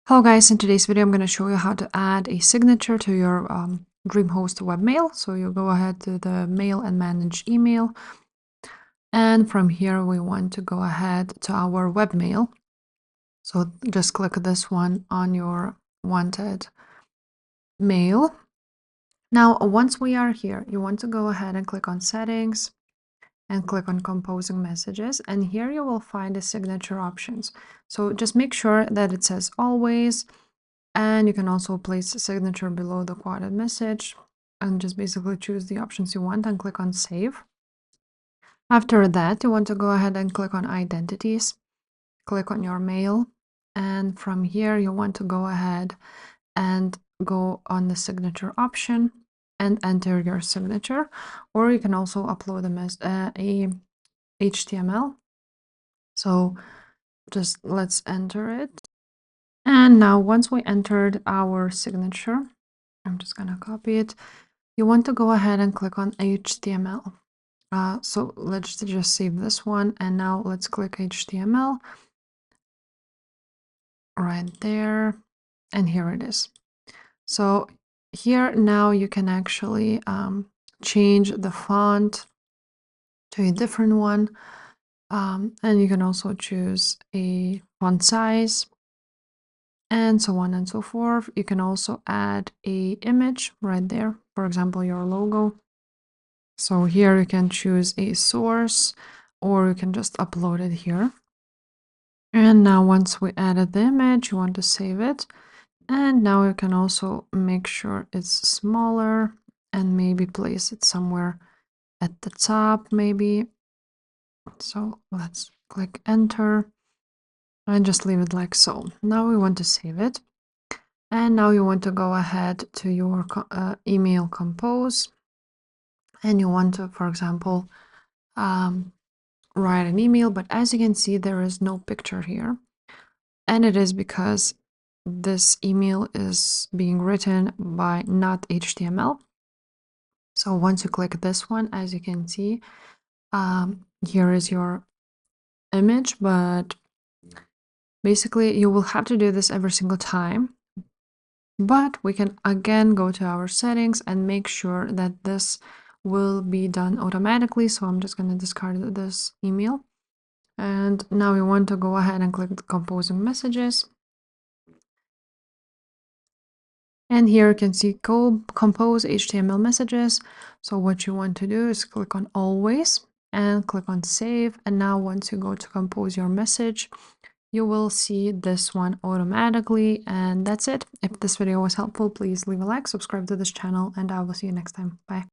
Hello guys, in today's video I'm going to show you how to add a signature to your DreamHost Webmail. So you go ahead to the mail and manage email, and from here we want to go ahead to our webmail. So just click this one on your wanted mail. Now once we are here, you want to go ahead and click on settings and click on composing messages, and here you will find the signature options. So just make sure that it says always. And you can also place a signature below the quoted message and just basically choose the options you want and click on save. After that, you want to go ahead and click on identities, click on your mail, and from here you want to go ahead and go on the signature option and enter your signature, or you can also upload a HTML. So just let's enter it. And now once we entered our signature, I'm just going to copy it. You want to go ahead and click on HTML. So let's just save this one. And now let's click HTML right there. And here it is. So here now you can actually change the font to a different one. And you can also choose a font size and so on and so forth. You can also add a image right there. For example, your logo. So here you can choose a source, or you can just upload it here. And now once we added the image, you want to save it. And now you can also make sure it's smaller and maybe place it somewhere at the top, maybe. So let's click enter and just leave it like so. Now we want to save it. And now you want to go ahead to your email compose. And you want to, for example, write an email, but as you can see, there is no picture here. And it is because this email is being written by not HTML. So once you click this one, as you can see, here is your image, but basically you will have to do this every single time. But we can again go to our settings and make sure that this will be done automatically. So I'm just going to discard this email. And now we want to go ahead and click the composing messages. And here you can see compose HTML messages. So what you want to do is click on always and click on save. And now once you go to compose your message, you will see this one automatically. And that's it. If this video was helpful, please leave a like, subscribe to this channel, and I will see you next time. Bye.